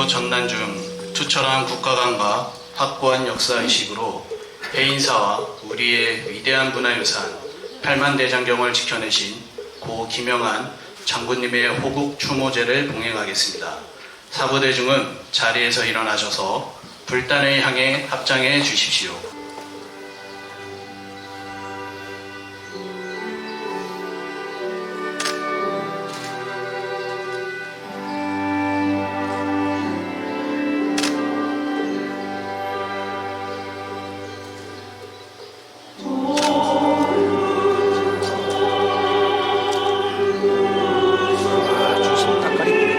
1995 전난 중 투철한 국가관과 확고한 역사의식으로 해인사와 우리의 위대한 문화유산 8만대장경을 지켜내신 고 김영한 장군님의 호국 추모제를 봉행하겠습니다. 사부대중은 자리에서 일어나셔서 불단을 향해 합장해 주십시오. 주신 닭가리.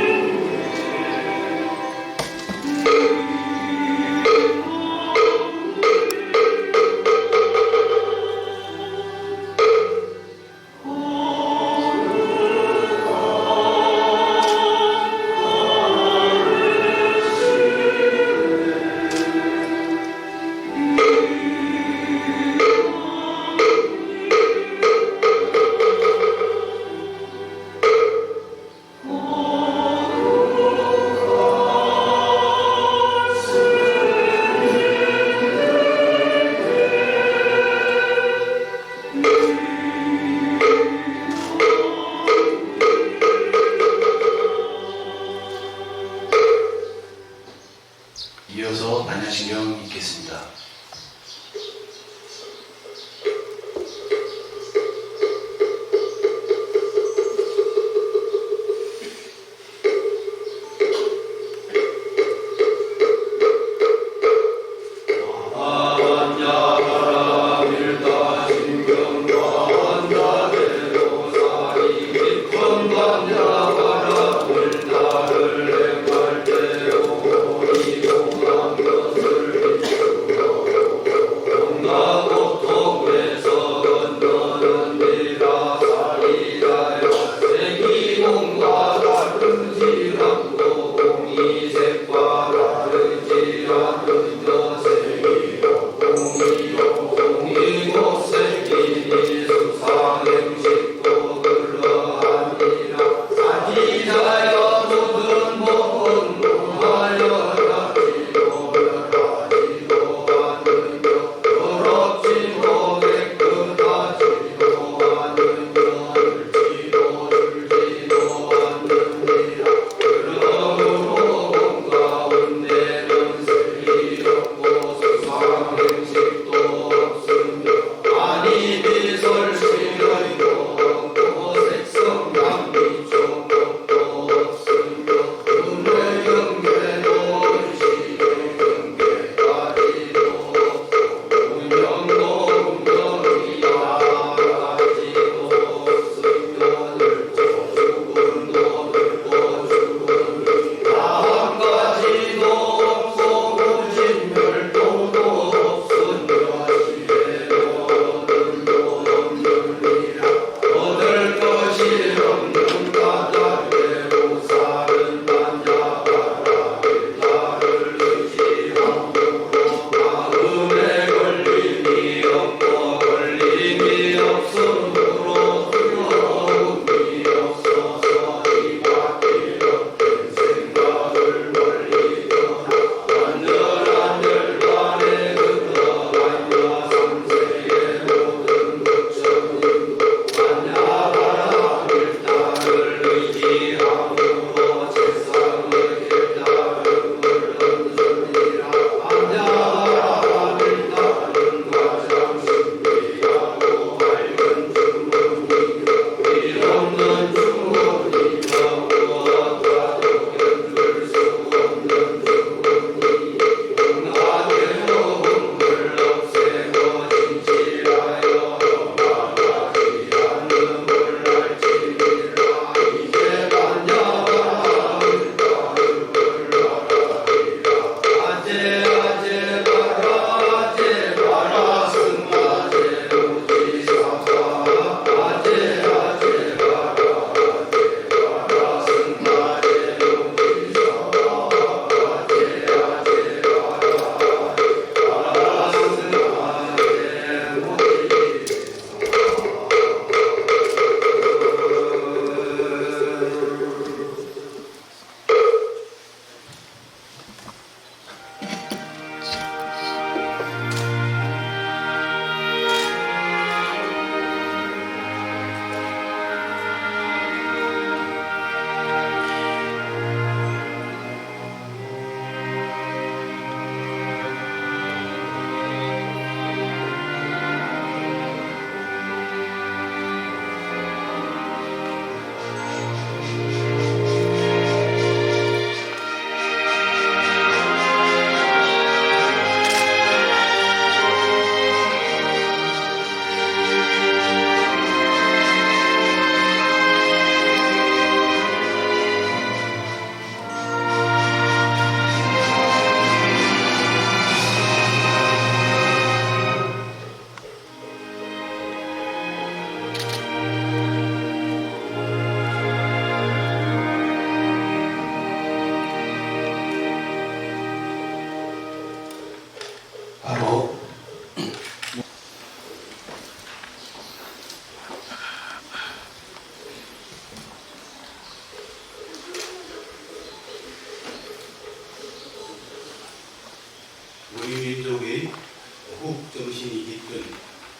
애국 정신이 깃든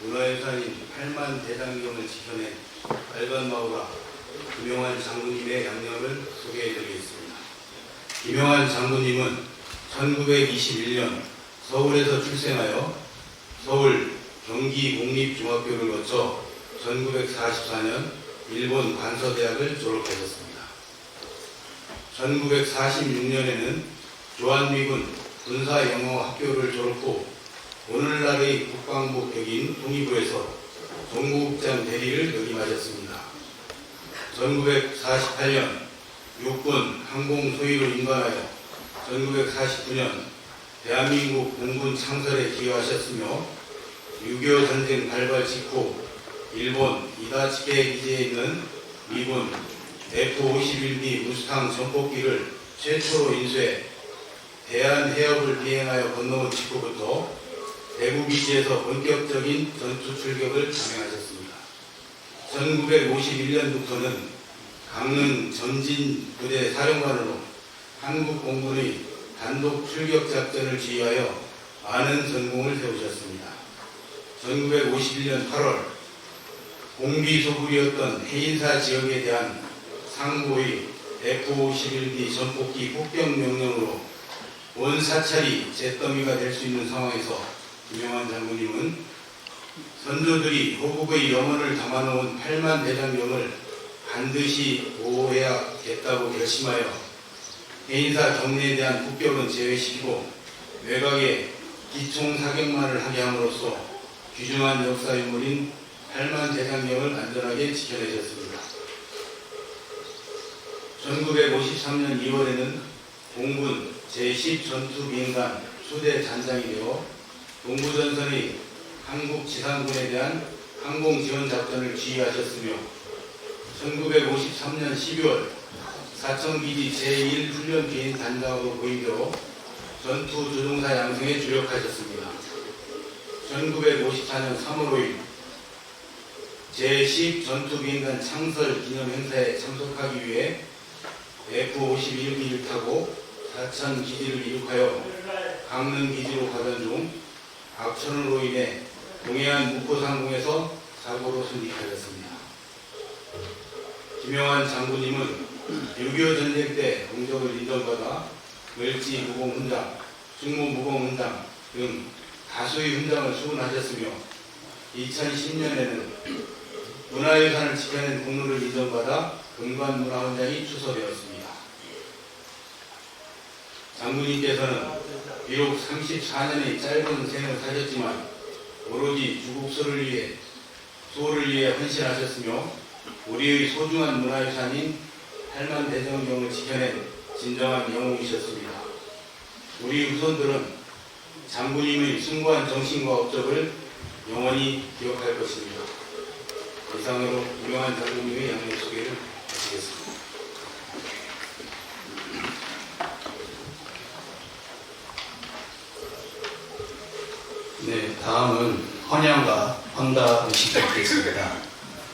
문화유산인 8만 대장경을 지켜낸 빨간 마우라 김영환 장군님의 양념을 소개해드리겠습니다. 김영환 장군님은 1921년 서울에서 출생하여 서울 경기 공립중학교를 거쳐 1944년 일본 관서대학을 졸업하셨습니다. 1946년에는 조한미군 군사영어학교를 졸업 후 오늘날의 국방부 격인 통일부에서 정무국장 대리를 역임하셨습니다. 1948년 육군 항공 소위로 임관하여 1949년 대한민국 공군 창설에 기여하셨으며 6.25 전쟁 발발 직후 일본 이다치케 기지에 있는 미군 F-51B 무스탕 전폭기를 최초로 인수해 대한해협을 비행하여 건너온 직후부터 대구 기지에서 본격적인 전투 출격을 감행하셨습니다. 1951년부터는 강릉 전진부대 사령관으로 한국 공군의 단독 출격 작전을 지휘하여 많은 전공을 세우셨습니다. 1951년 8월 공비소굴이었던 해인사 지역에 대한 상부의 F-51B 전폭기 폭격 명령으로 온 사찰이 잿더미가 될 수 있는 상황에서 김영환 장군님은 선조들이 호국의 영혼을 담아놓은 8만 대장경을 반드시 보호해야겠다고 결심하여 해인사 경내에 대한 폭격은 제외시키고 외곽에 기총 사격만을 하게 함으로써 귀중한 역사 유물인 8만 대장경을 안전하게 지켜내셨습니다. 1953년 2월에는 공군 제10전투비행단 수대 잔장이 되어 동부전선의 한국 지상군에 대한 항공지원작전을 지휘하셨으며 1953년 12월 사천기지 제1훈련 비행 단장으로 보임되어 전투 조종사 양성에 주력하셨습니다. 1954년 3월 5일 제10 전투비행단 창설 기념 행사에 참석하기 위해 F-51B를 타고 사천 기지를 이륙하여 강릉 기지로 가던 중 악천후로 인해 동해안 묵포상공에서 사고로 순직하였습니다. 김영환 장군님은 6.25 전쟁 때 공적을 인정받아 멸치 무공 훈장, 충무 무공 훈장 등 다수의 훈장을 수훈하셨으며 2010년에는 문화유산을 지켜낸 공로를 인정받아 금관문화훈장이 추서되었습니다. 장군님께서는 비록 34년의 짧은 생을 사셨지만 오로지 주국 수호를 위해 헌신하셨으며 우리의 소중한 문화유산인 8만 대장경을 지켜낸 진정한 영웅이셨습니다. 우리 후손들은 장군님의 숭고한 정신과 업적을 영원히 기억할 것입니다. 이상으로 유명한 장군님의 양력 소개를 마치겠습니다. 네, 다음은 헌양과 헌다 의식이 있겠습니다.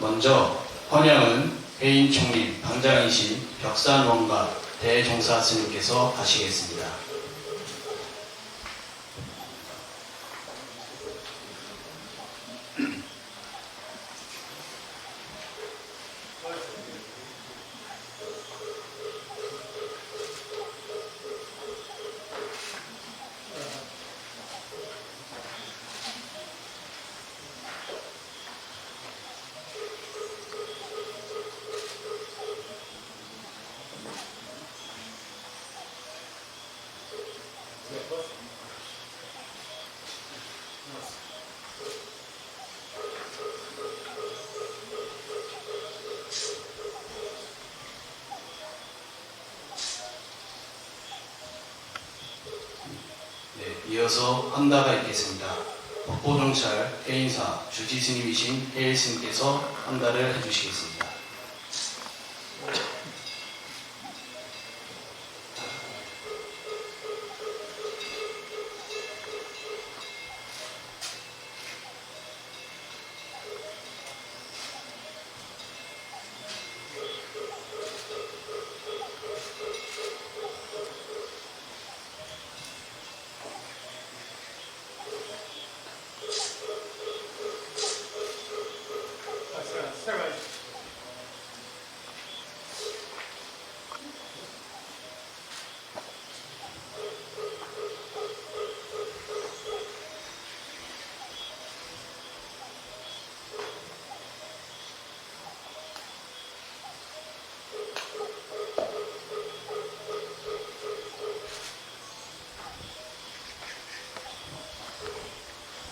먼저 헌양은 해인 총리 방장이신 벽산원가 대종사 스님께서 하시겠습니다. 이어서 헌다가 있겠습니다. 법보종찰 해인사 주지스님이신 해일스님께서 헌다를 해주시겠습니다.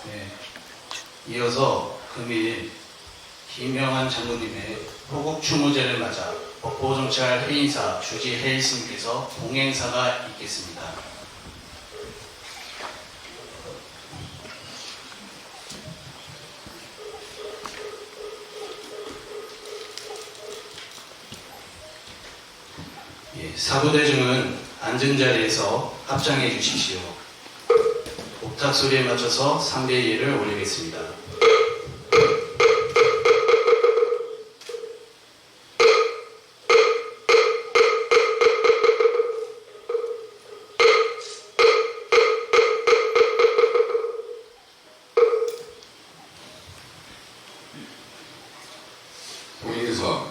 네. 이어서 금일 김명한 장로님의 호국 추모제를 맞아 법보정찰 해인사 주지 해일스님께서 봉행사가 있겠습니다. 예, 사부대중은 앉은 자리에서 합장해 주십시오. 옥탑 소리에 맞춰서 상대 예를 올리겠습니다. 동행사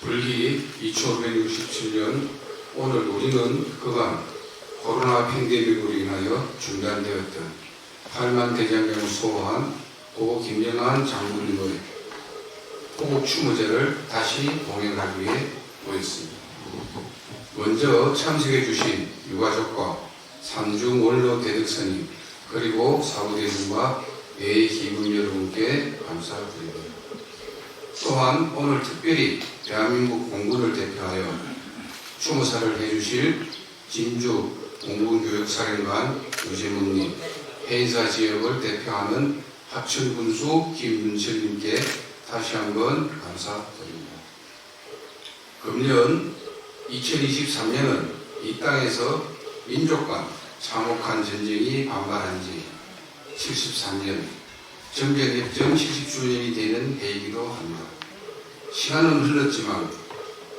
불기 2567년 오늘 우리는 그간 코로나 팬데믹으로 인하여 중단되었던 8만 대장경을 소화한 고 김영한 장군님의 호국 추모제를 다시 봉행하기 위해 모였습니다. 먼저 참석해 주신 유가족과 삼중 원로 대덕스님 그리고 사부대중과 예의 기분 여러분께 감사드립니다. 또한 오늘 특별히 대한민국 공군을 대표하여 추모사를 해주실 진주 공군교육사령관 유재문님, 해인사 지역을 대표하는 합천군수 김윤철님께 다시 한번 감사드립니다. 금년 2023년은 이 땅에서 민족 간 참혹한 전쟁이 반발한 지 73년, 정전협정 70주년이 되는 해이기도 합니다. 시간은 흘렀지만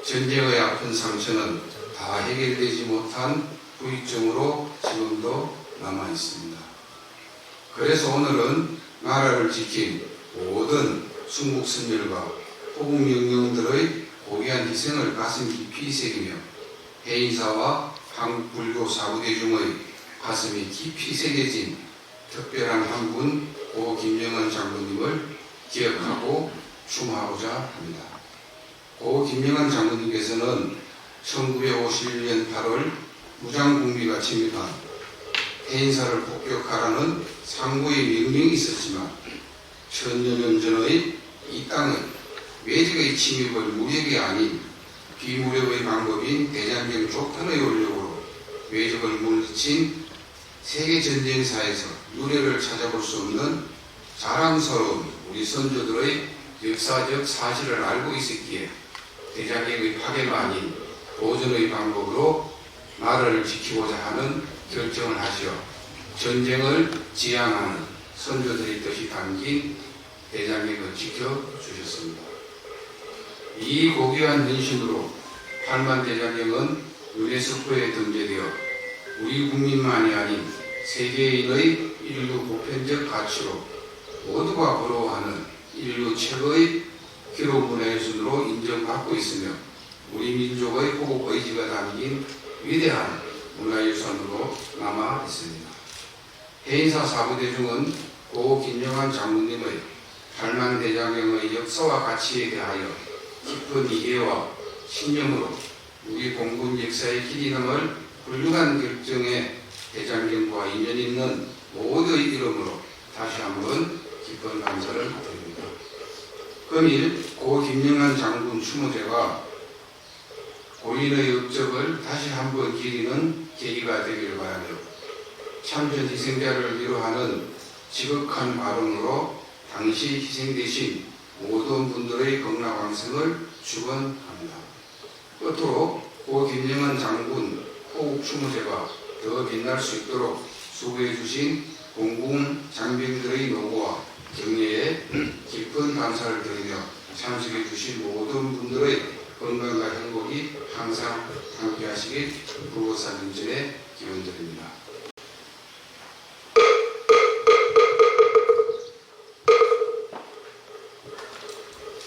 전쟁의 아픈 상처는 다 해결되지 못한 후유증으로 지금도 남아 있습니다. 그래서 오늘은 나라를 지킨 모든 순국선열과 호국명령들의 고귀한 희생을 가슴 깊이 새기며 해인사와 한국불교 사부대중의 가슴이 깊이 새겨진 특별한 한 분 고 김영한 장로님을 기억하고 추모하고자 합니다. 고 김영한 장로님께서는 1951년 8월 무장공비가 침입한 해인사를 폭격하라는 상부의 명령이 있었지만 천여 년 전의 이 땅은 외적의 침입을 무력이 아닌 비무력의 방법인 대장경 족탄의 원력으로 외적을 물리친 세계전쟁사에서 유례를 찾아볼 수 없는 자랑스러운 우리 선조들의 역사적 사실을 알고 있었기에 대장경의 파괴가 아닌 보존의 방법으로 나라를 지키고자 하는 결정을 하시어 전쟁을 지향하는 선조들의 뜻이 담긴 대장경을 지켜주셨습니다. 이 고귀한 헌신으로 8만 대장경은 유네스코에 등재되어 우리 국민만이 아닌 세계인의 인류 보편적 가치로 모두가 부러워하는 인류 최고의 기록문화유산으로 인정받고 있으며 우리 민족의 호국 의지가 담긴 위대한 문화유산으로 남아 있습니다. 해인사 사부대중은 고 김영한 장로님의 8만 대장경의 역사와 가치에 대하여 깊은 이해와 신념으로 우리 공군 역사의 길이 남을 훌륭한 결정에 대장경과 인연 있는 모두의 이름으로 다시 한번 깊은 감사를 드립니다. 금일 고 김영한 장군 추모제가 고인의 업적을 다시 한번 기리는 계기가 되길 바라며 참전 희생자를 위로하는 지극한 발언으로 당시 희생되신 모든 분들의 건강왕성을 축원합니다. 끝으로 고 김영한 장군 호국 추모제가 더 빛날 수 있도록 수고해 주신 공군 장병들의 노고와 격려에 깊은 감사를 드리며 참석해 주신 모든 분들의 건강과 행복이 항상 함께하시길 불보사 민전에 기원드립니다.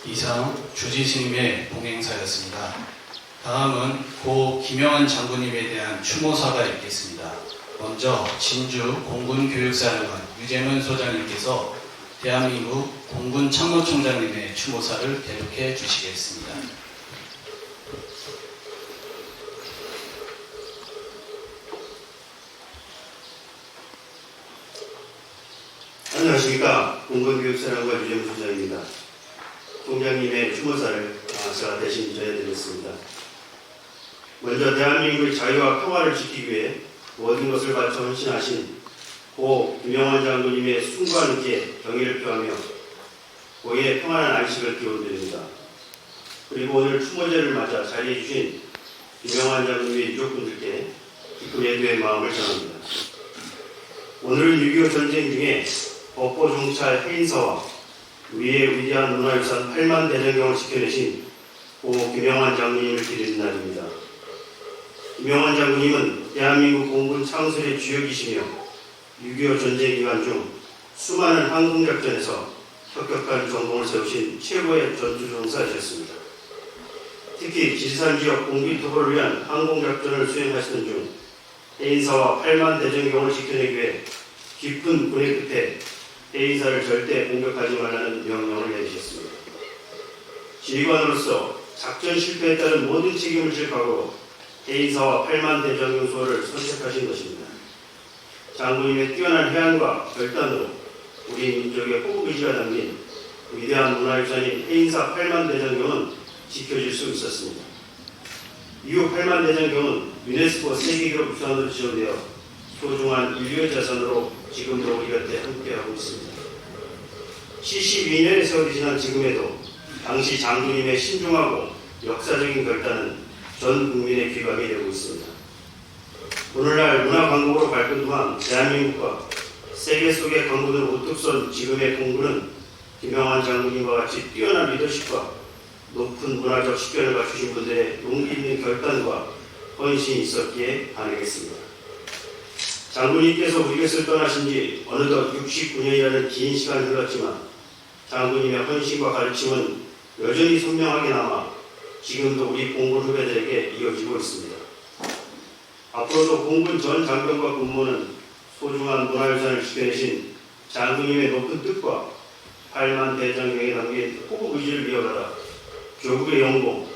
이상 주지스님의 봉행사였습니다. 다음은 고 김영한 장군님에 대한 추모사가 있겠습니다. 먼저 진주 공군교육사령관 유재문 소장님께서 대한민국 공군참모총장님의 추모사를 대독해 주시겠습니다. 안녕하십니까. 공군교육사령관 유재무 소장입니다. 총장님의 추모사를 제가 대신 전해드리겠습니다. 먼저 대한민국의 자유와 평화를 지키기 위해 모든 것을 바쳐 헌신하신 고 김영환 장군님의 숨과 함께 경의를 표하며 고의 평안한 안식을 기원드립니다. 그리고 오늘 추모제를 맞아 자리해 주신 김영환 장군님의 유족분들께 기쁜 애도의 마음을 전합니다. 오늘은 6.25 전쟁 중에 법보 종찰 해인사와 위의 위대한 문화유산 8만 대전경을 지켜내신 고 김영환 장군님을 기리는 날입니다. 김영환 장군님은 대한민국 공군 창설의 주역이시며 6.25 전쟁 기간 중 수많은 항공작전에서 혁혁한 전공을 세우신 최고의 전투종사이셨습니다. 특히 지리산 지역 공비 투보를 위한 항공작전을 수행하시던 중 해인사와 8만 대전경을 지켜내기 위해 깊은 군의 끝에 해인사를 절대 공격하지 말라는 명령을 내리셨습니다. 지휘관으로서 작전 실패에 따른 모든 책임을 질 각오로 해인사와 8만 대전경 수호를 선택하신 것입니다. 장군님의 뛰어난 해안과 결단으로 우리 민족의 호국의지가 담긴 위대한 문화유산인 해인사 8만 대전경은 지켜질 수 있었습니다. 이후 8만 대전경은 유네스코 세계기록 유산으로 지정되어 소중한 인류의 자산으로 지금도 우리 곁에 함께하고 있습니다. 72년의 세월이 지난 지금에도 당시 장군님의 신중하고 역사적인 결단은 전 국민의 귀감이 되고 있습니다. 오늘날 문화 강국으로 발끈 동안 대한민국과 세계 속의 강국을 우뚝 선 지금의 공군은 김영환 장군님과 같이 뛰어난 리더십과 높은 문화적 식견을 갖추신 분들의 용기 있는 결단과 헌신이 있었기에 가능했습니다. 장군님께서 우리 곁을 떠나신 지 어느덧 69년이라는 긴 시간이 흘렀지만 장군님의 헌신과 가르침은 여전히 선명하게 남아 지금도 우리 공군 후배들에게 이어지고 있습니다. 앞으로도 공군 전 장병과 군무는 소중한 문화유산을 지켜내신 장군님의 높은 뜻과 8만 대장경에 담긴 호국 의지를 이어받아 조국의 영공,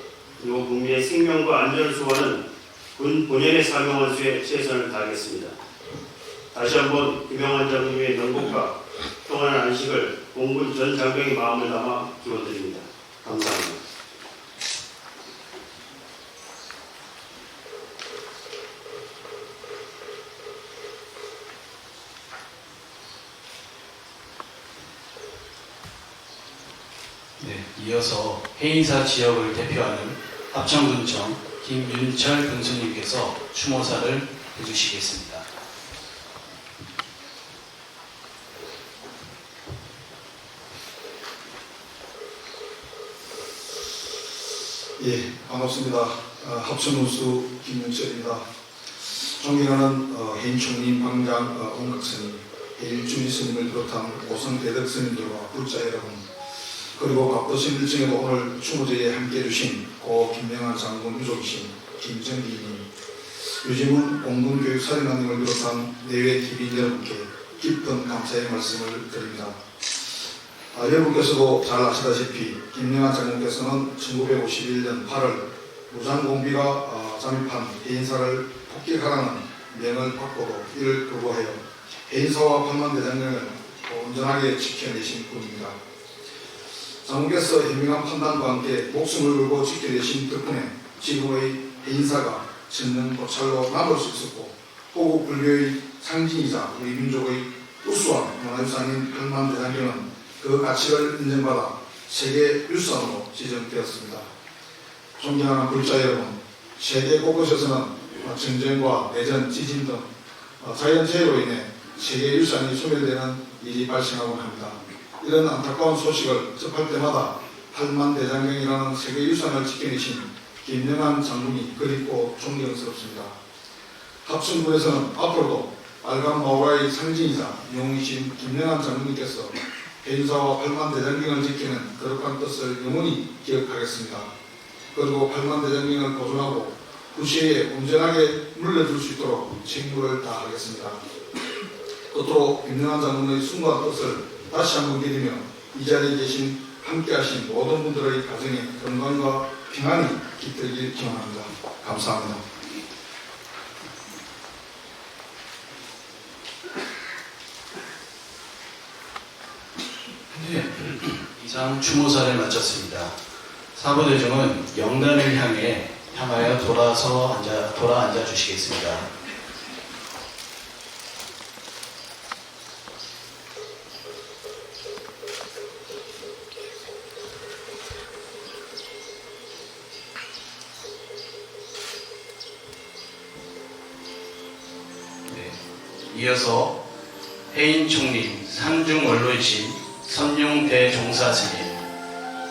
그리고 국민의 생명과 안전을 수호하는 군 본연의 사명 완수에 최선을 다하겠습니다. 다시 한번 김영환 장군님의 명복과 평안한 안식을 공군 전 장병의 마음을 담아 기원드립니다. 감사합니다. 네, 이어서 해인사 지역을 대표하는 합천군청 김윤철 군수님께서 추모사를 해주시겠습니다. 예, 반갑습니다. 합천군수 김윤철입니다. 존경하는 해인 총리, 방장, 온각스님, 해일 주지 스님을 비롯한 고성 대덕 스님들과 불자 여러분, 그리고 바쁘신 일정에도 오늘 추모제에 함께해 주신 고 김영환 장군 유족이신 김정기님, 유지문 공군교육사령관님을 비롯한 내외 TV 여러분께 깊은 감사의 말씀을 드립니다. 여러분께서도 잘 아시다시피 김영환 장군께서는 1951년 8월 무장공비가 잠입한 해인사를 폭격하라는 명을 받고도 이를 거부하여 해인사와 8만 대장경을 온전하게 지켜내신 분입니다. 장군께서 현명한 판단과 함께 목숨을 걸고 지켜내신 덕분에 지금의 해인사가 전능 고찰로 남을 수 있었고 호국 불교의 상징이자 우리 민족의 우수한 문화유산인 8만 대장경은 그 가치를 인정받아 세계 유산으로 지정되었습니다. 존경하는 불자 여러분, 세계 곳곳에서는 전쟁과 대전, 지진 등 자연재해로 인해 세계 유산이 소멸되는 일이 발생하곤 합니다. 이런 안타까운 소식을 접할 때마다 8만 대장경이라는 세계 유산을 지켜내신 김영환 장군이 그립고 존경스럽습니다. 합천군에서는 앞으로도 빨간 마오라의 상징이자 영웅이신 김영환 장군님께서 해인사와 8만 대장경을 지키는 거룩한 뜻을 영원히 기억하겠습니다. 그리고 8만 대장경을 보존하고 후시에 온전하게 물려줄 수 있도록 책무를 다하겠습니다. 끝으로 김영환 장군의 숨과 뜻을 다시 한번 기리며 이 자리에 계신 함께하신 모든 분들의 가정에 건강과 평안이 깃들길 기원합니다. 감사합니다. 이상 추모사를 마쳤습니다. 사부대중은 영단을 향하여 돌아 앉아 주시겠습니다. 이어서 해인 총리, 상중 원로이신 선용 대종사 스님,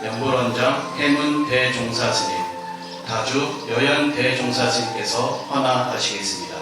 연불원장 해문 대종사 스님, 다주 여연 대종사 스님께서 헌화하시겠습니다.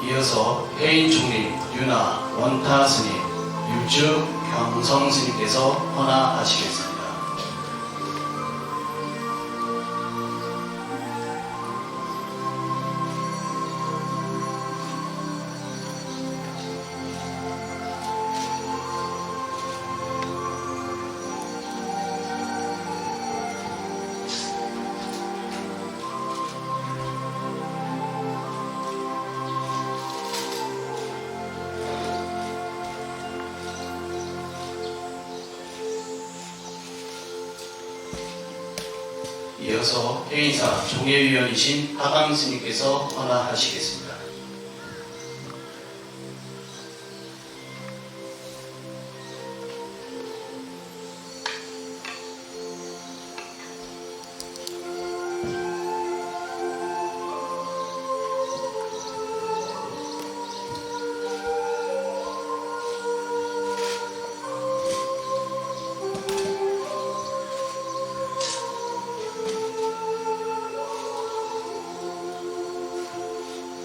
이어서 해인 총리, 윤하, 원타 스님, 율주, 경성 스님께서 헌화하시겠습니다. 이어서 해인사 종회위원이신 하강 스님께서 헌화하시겠습니다.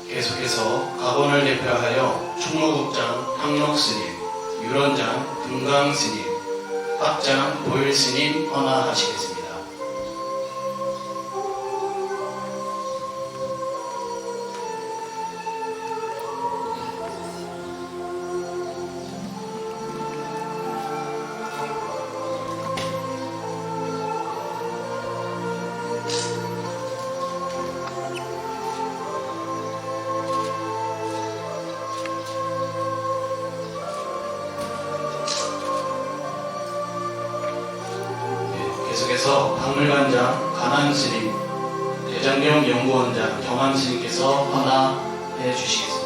계속해서 각원을 대표하여 충무국장 탕록스님, 율원장 금강스님, 학장 보일스님 헌화하시겠습니다. 계속해서 박물관장 간한스님, 대장경 연구원장 경환스님께서 헌화해 주시겠습니다.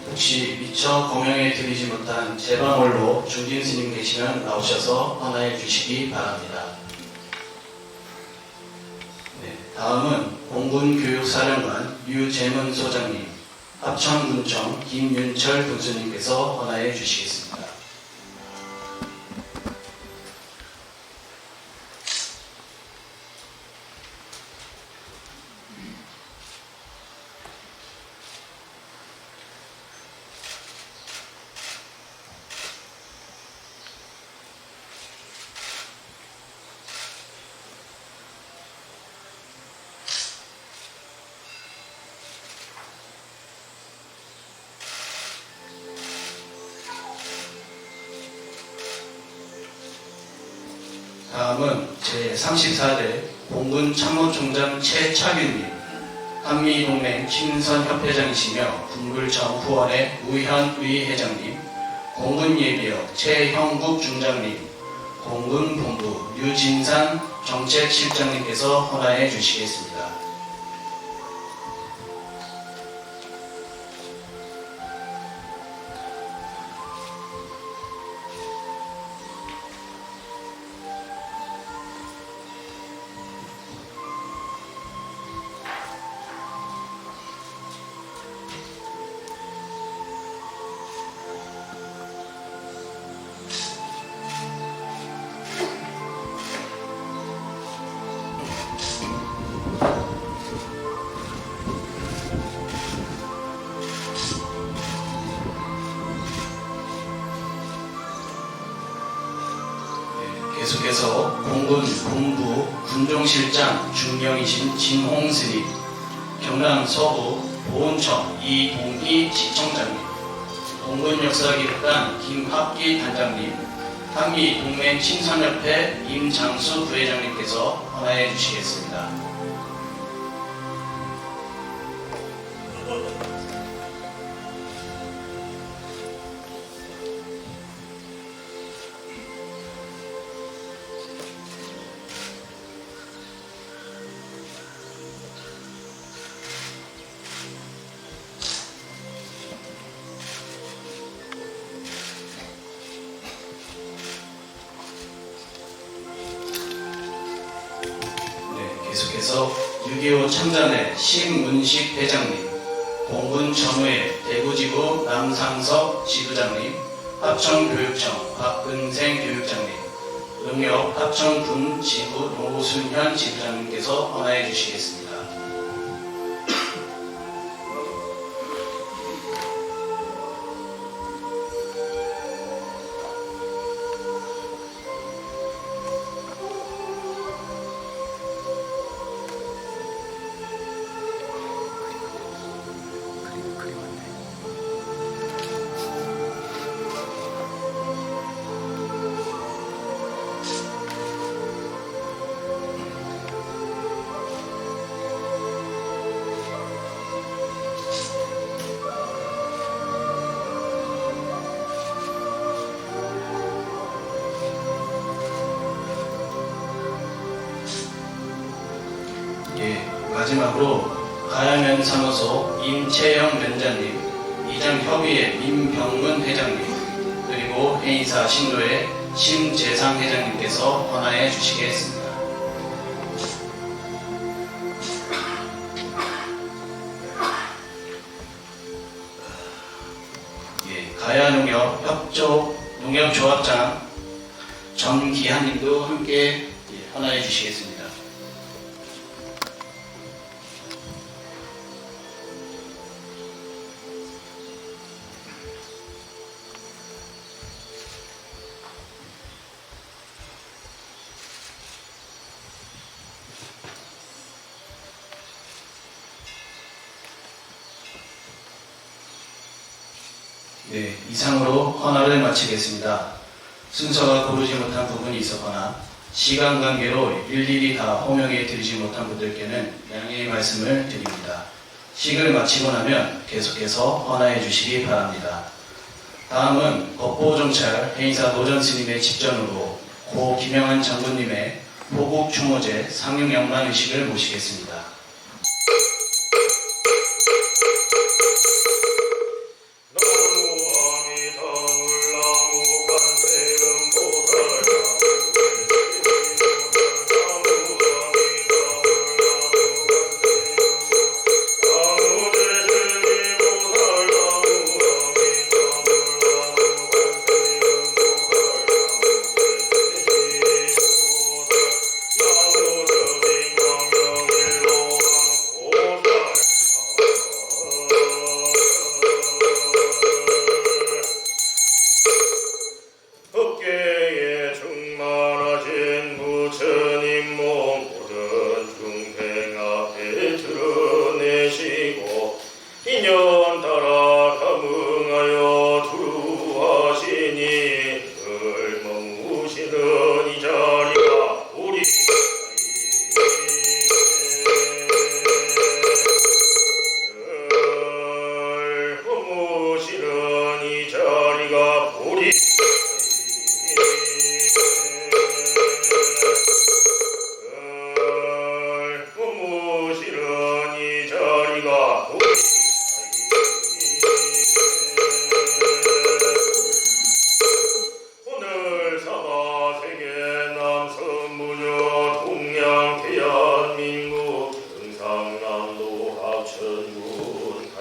혹시 미처 공양에 드리지 못한 제방홀로 중진 스님 계시면 나오셔서 헌화해 주시기 바랍니다. 다음은 공군교육사령관 유재문 소장님, 합천군청 김윤철 군수님께서 헌화해 주시겠습니다. 다음은 제34대 공군 참모총장 최차균님, 한미동맹 친선협회장이시며 군불청 후원의 우현의 회장님, 공군예비역 최형국 중장님, 공군본부 유진산 정책실장님께서 헌화해 주시겠습니다. 계속해서 공군 본부 군종실장 중령이신 진홍스님, 경남 서부 보훈청 이동희 시청장님, 공군역사기획단 김학기 단장님, 한미동맹 친선협회 임장수 부회장님께서 헌화해 주시겠습니다. 계속해서 6.25 참전의 심문식 회장님, 공군 전후회 대구지구 남상석 지부장님, 합천교육청 박근생 교육장님, 응역 합천군 지부 노순현 지부장님께서 헌화해 주시겠습니다. 마지막으로 가야면 사무소 임채영 면장님, 이장협의회 민병문 회장님, 그리고 해인사 신도의 심재상 회장님께서 헌화해 주시겠습니다. 가야농협 협조 농협조합장 전기한님도 함께 헌화해 주시겠습니다. 이상으로 헌화를 마치겠습니다. 순서가 고르지 못한 부분이 있었거나 시간 관계로 일일이 다 호명해 드리지 못한 분들께는 양해의 말씀을 드립니다. 식을 마치고 나면 계속해서 헌화해 주시기 바랍니다. 다음은 법보정찰 해인사 노전 스님의 집전으로 고 김영한 장군님의 보국 추모제 상륙양만 의식을 모시겠습니다.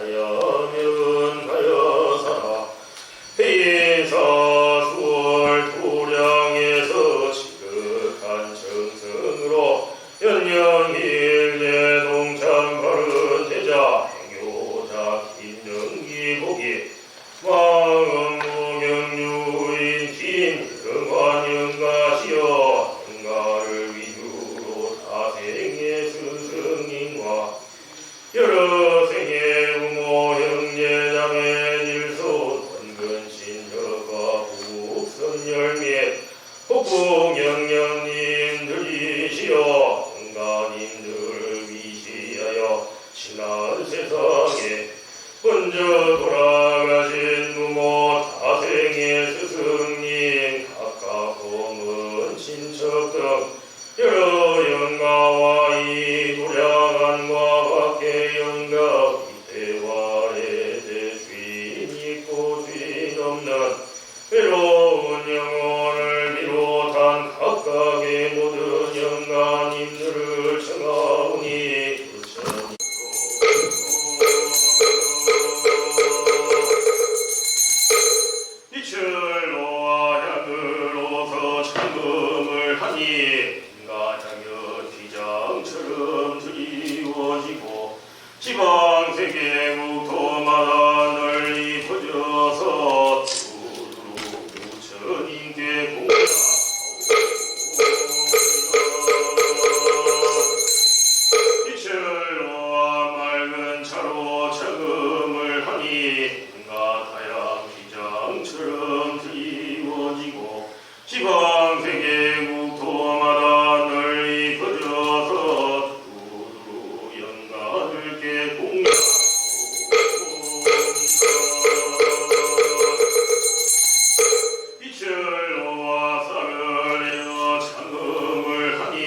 가야면 가야사라 해인사 묻는 외로운 영혼을 비롯한 각각의 모든 영가님들을 청하오니 부처님 빛을 놓아 향으로서 참음을 하니 가장여 기장처럼 드리워지고 지방세계 국토마다 널리 퍼져서 두루 부처님께 공양하오리이다. 빛을 놓아 맑은 차로 청음을 하니 다양 기장처럼 드리워지고 지방세계 국토마다 널리 퍼져서 두루 영가들께 공양하오리이다. 빛을 놓아 쌀을 내어 창음을 하니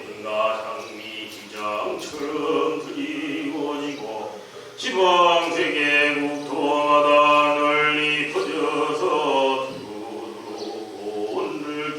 온갖 장미 기장처럼 드리워지고 지방세계 국토마다 널리 퍼져서 두루 온들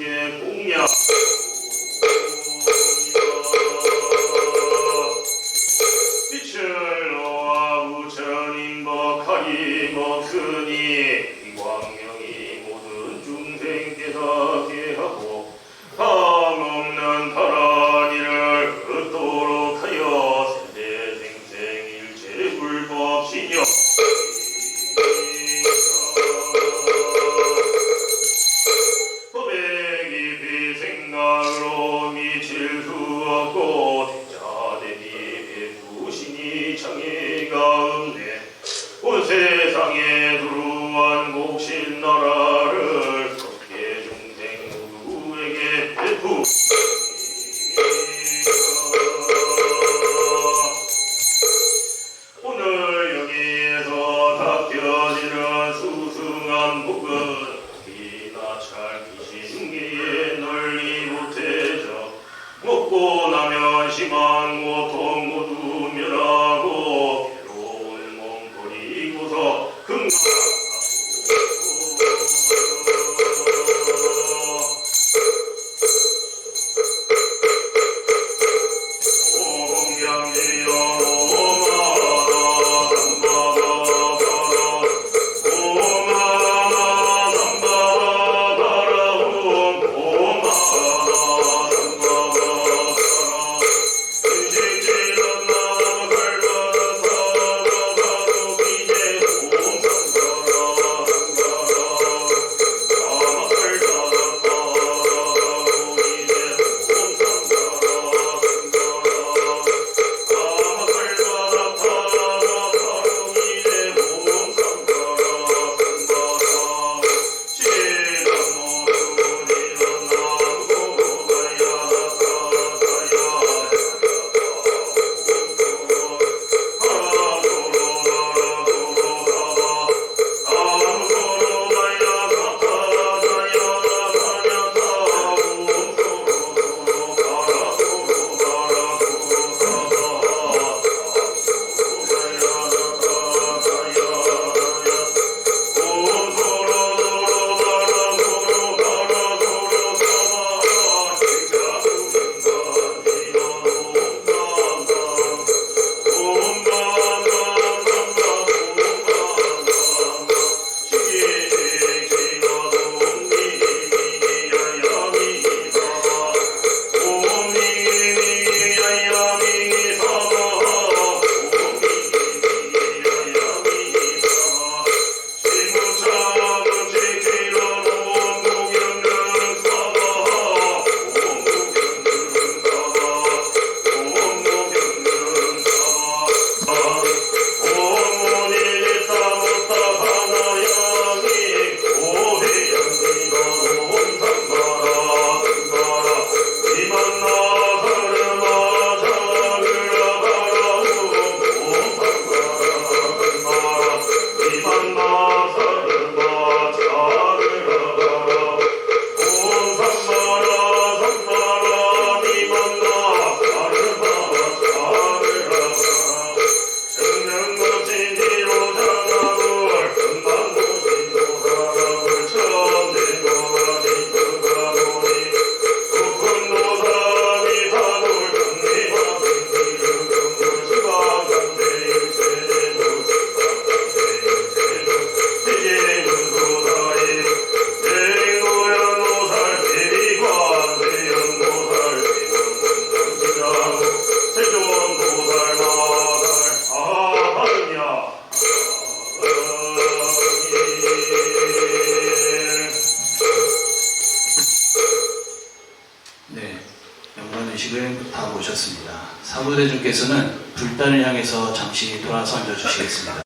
사부대중께서는 불단을 향해서 잠시 돌아서 앉아주시겠습니다.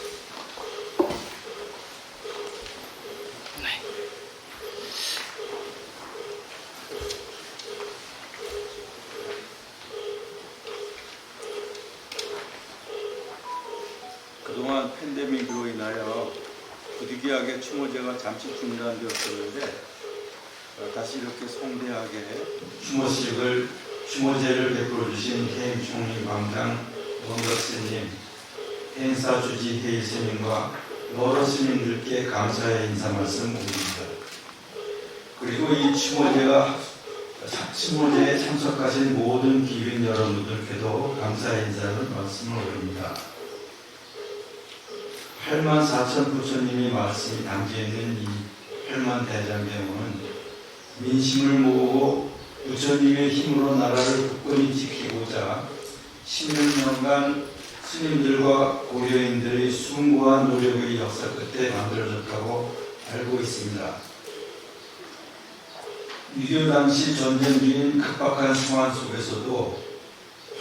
그동안 팬데믹으로 인하여 부득이하게 추모제가 잠시 중단되었었는데 다시 이렇게 성대하게 추모제를 베풀어 주신 해임 총리 광장 원덕스님, 행사 주지 회의 스님과 여러 스님들께 감사의 인사 말씀 올립니다. 그리고 이 추모제에 참석하신 모든 귀빈 여러분들께도 감사의 인사를 말씀을 올립니다. 84,000 부처님이 말씀이 담겨있는 이 8만 대장경은 민심을 모으고 부처님의 힘으로 나라를 굳건히 지키고자 16년간 스님들과 고려인들의 숭고한 노력의 역사 끝에 만들어졌다고 알고 있습니다. 유교 당시 전쟁 중인 급박한 상황 속에서도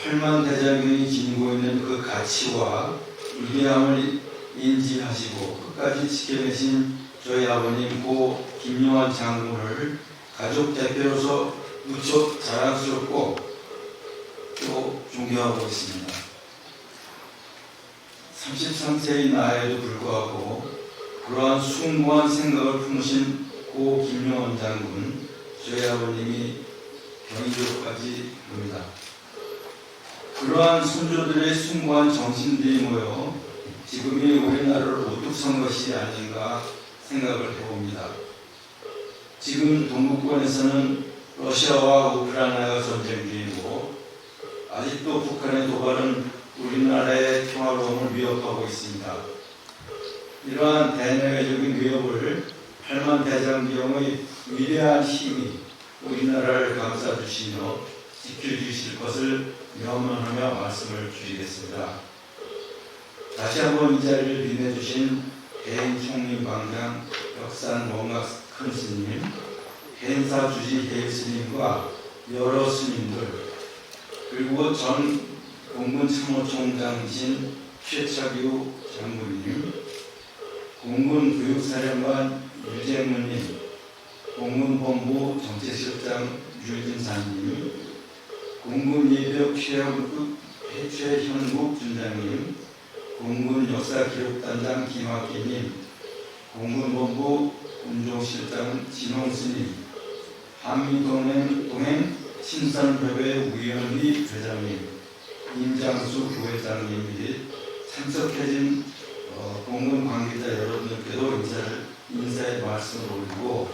8만 대장경이 지니고 있는 그 가치와 위대함을 인지하시고 끝까지 지켜내신 저희 아버님 고 김용환 장군을 가족 대표로서 무척 자랑스럽고 또 존경하고 있습니다. 33세의 나이에도 불구하고 그러한 숭고한 생각을 품으신 고 김용환 장군, 저희 아버님이 경이도까지 봅니다. 그러한 선조들의 숭고한 정신들이 모여 지금의 우리나라를 우뚝 선 것이 아닌가 생각을 해봅니다. 지금 동북권에서는 러시아와 우크라이나가 전쟁 중이고 아직도 북한의 도발은 우리나라의 평화로움을 위협하고 있습니다. 이러한 대내외적인 위협을 8만 대장경의 위대한 힘이 우리나라를 감싸주시며 지켜주실 것을 명언하며 말씀을 드리겠습니다. 다시 한번 이 자리를 빛내주신 해인 총리 광장 벽산 원각 큰 스님, 행사 주지 해일 스님과 여러 스님들, 그리고 전 공군 참모총장이신 최차규 장군님, 공군 교육사령관 유재문님, 공군본부 정책실장 유진사님, 공군예비역 최현국 준장님, 공군역사기록단장 김학기님, 공군본부 군종실장 진홍스님, 한미동행 신선협회 위원회 회장님, 임장수 부회장님 및 참석해진 공군 관계자 여러분들께도 인사의 말씀을 올리고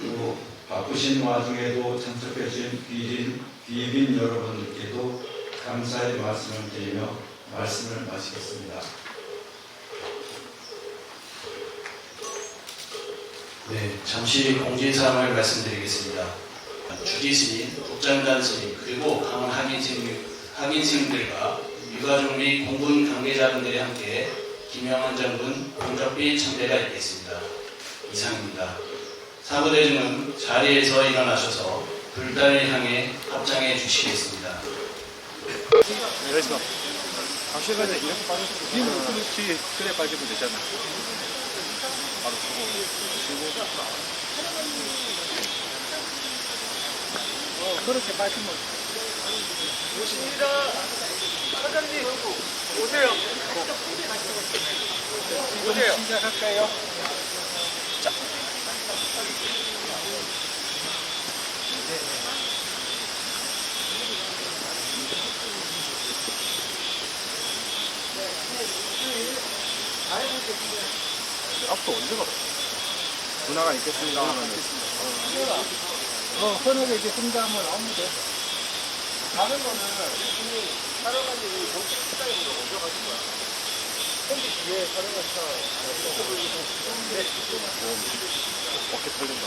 또 바쁘신 와중에도 참석해주신 귀빈 여러분들께도 감사의 말씀을 드리며 말씀을 마치겠습니다. 네, 잠시 공지사항을 말씀드리겠습니다. 주지스님, 국장단스님, 그리고 강원 항인스님들과 유가족 및 공군 관계자분들이 함께 김영환 장군 공적비 참배가 있겠습니다. 이상입니다. 사부대중은 자리에서 일어나셔서 불단을 향해 합장해 주시겠습니다. 당시가 이렇게 빠져서 그렇지 그래 빠지면 되잖아. 바로 그렇게 빠지면 오십니다. 사장님 오세요. 오세요. 시작할까요? 자. 앞도 언제 가? 문화가 있겠습니다 하면은 헌하게 이제 승자하면 나오면 돼. 다른 거는 촬영한 일이 정식 시장으로 먼저 가신 거야. 컴비 뒤에 촬영한 차 어깨 털린다.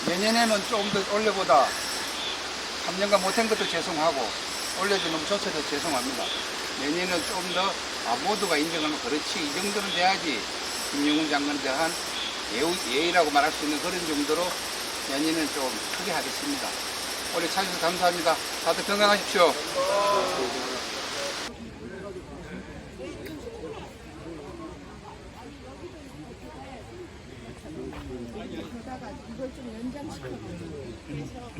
내년에는 조금 더 올해보다 3년간 못한 것도 죄송하고 올해도 너무 좋쳐서 죄송합니다. 내년에는 조금 더 모두가 인정하면 그렇지 이 정도는 돼야지 김영훈 장관에 대한 예의라고 말할 수 있는 그런 정도로 내년에는 좀 크게 하겠습니다. 올해 찾아주셔서 감사합니다. 다들 건강하십시오. 이걸 좀 연장시켜가지고 그래서